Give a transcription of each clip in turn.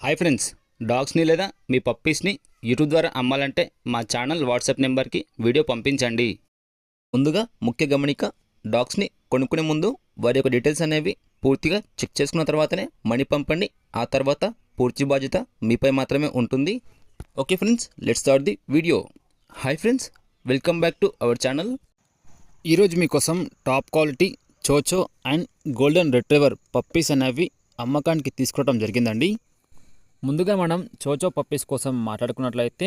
Hi friends, డాగ్స్ని లేదా మీ పప్పీస్ని YouTube ద్వారా అమ్మాలంటే మా ఛానల్ వాట్సాప్ నెంబర్కి వీడియో పంపించండి. ముందుగా ముఖ్య గమనిక, డాగ్స్ని కొనుక్కునే ముందు వారి యొక్క డీటెయిల్స్ అనేవి పూర్తిగా చెక్ చేసుకున్న తర్వాతనే మనీ పంపండి. ఆ తర్వాత పూర్తి బాధ్యత మీపై మాత్రమే ఉంటుంది. Okay friends, let's start the video. Hi friends, welcome back to our channel. ఈరోజు మీకోసం top quality chow chow and golden retriever puppies అనేవి అమ్మకానికి తీసుకోవడం జరిగిందండి. ముందుగా మనం చోచో పప్పీస్ కోసం మాట్లాడుకున్నట్లయితే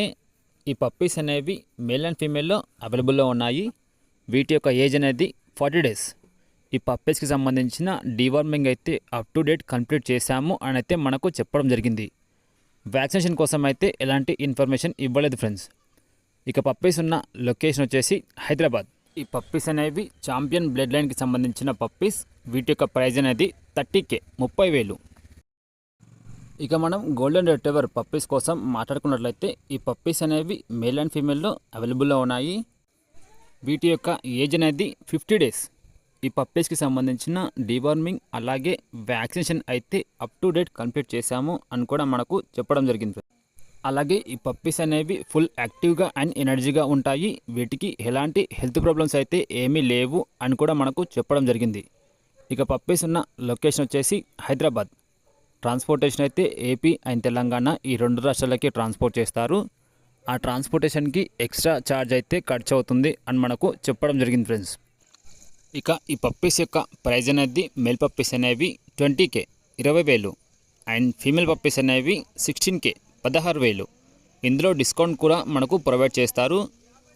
ఈ పప్పీస్ అనేవి మేల్ అండ్ ఫీమేల్లో అవైలబుల్లో ఉన్నాయి. వీటి యొక్క ఏజ్ అనేది 40 డేస్. ఈ పప్పీస్కి సంబంధించిన డీవార్మింగ్ అయితే అప్ టు డేట్ కంప్లీట్ చేశాము అని అయితే మనకు చెప్పడం జరిగింది. వ్యాక్సినేషన్ కోసం అయితే ఎలాంటి ఇన్ఫర్మేషన్ ఇవ్వలేదు ఫ్రెండ్స్. ఇక పప్పీస్ ఉన్న లొకేషన్ వచ్చేసి హైదరాబాద్. ఈ పప్పీస్ అనేవి ఛాంపియన్ బ్లడ్ లైన్కి సంబంధించిన పప్పీస్. వీటి యొక్క ప్రైజ్ అనేది 30K, 30,000. ఇక మనం గోల్డెన్ రిట్రీవర్ పప్పీస్ కోసం మాట్లాడుకున్నట్లయితే ఈ పప్పీస్ అనేవి మేల్ అండ్ ఫీమేల్లో అవైలబుల్లో ఉన్నాయి. వీటి యొక్క ఏజ్ అనేది 50 డేస్. ఈ పప్పీస్కి సంబంధించిన డీవార్మింగ్ అలాగే వ్యాక్సినేషన్ అయితే అప్ టు డేట్ కంప్లీట్ చేశాము అని కూడా మనకు చెప్పడం జరిగింది. అలాగే ఈ పప్పీస్ అనేవి ఫుల్ యాక్టివ్గా అండ్ ఎనర్జీగా ఉంటాయి. వీటికి ఎలాంటి హెల్త్ ప్రాబ్లమ్స్ అయితే ఏమీ లేవు అని కూడా మనకు చెప్పడం జరిగింది. ఇక పప్పీస్ ఉన్న లొకేషన్ వచ్చేసి హైదరాబాద్. ట్రాన్స్పోర్టేషన్ అయితే ఏపీ అండ్ తెలంగాణ ఈ 2 రాష్ట్రాలకి ట్రాన్స్పోర్ట్ చేస్తారు. ఆ ట్రాన్స్పోర్టేషన్కి ఎక్స్ట్రా ఛార్జ్ అయితే ఖర్చు అవుతుంది అని మనకు చెప్పడం జరిగింది ఫ్రెండ్స్. ఇక ఈ పప్పీస్ యొక్క ప్రైజ్ అనేది మేల్ పప్పీస్ అనేవి 20K, 20,000 అండ్ ఫీమేల్ పప్పీస్ అనేవి 16K, 16,000. ఇందులో డిస్కౌంట్ కూడా మనకు ప్రొవైడ్ చేస్తారు.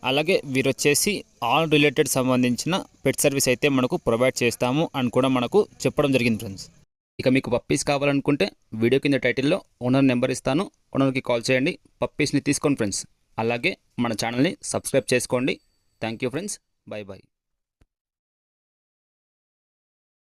అలాగే వీరు వచ్చేసి ఆల్ రిలేటెడ్ సంబంధించిన పెట్ సర్వీస్ అయితే మనకు ప్రొవైడ్ చేస్తాము అని కూడా మనకు చెప్పడం జరిగింది ఫ్రెండ్స్. ఇక మీకు పప్పీస్ కావాలనుకుంటే వీడియో కింద టైటిల్లో ఓనర్ నెంబర్ ఇస్తాను. ఓనర్కి కాల్ చేయండి, పప్పీస్ని తీసుకోండి ఫ్రెండ్స్. అలాగే మన ఛానల్ని సబ్స్క్రైబ్ చేసుకోండి. Thank you friends, by by.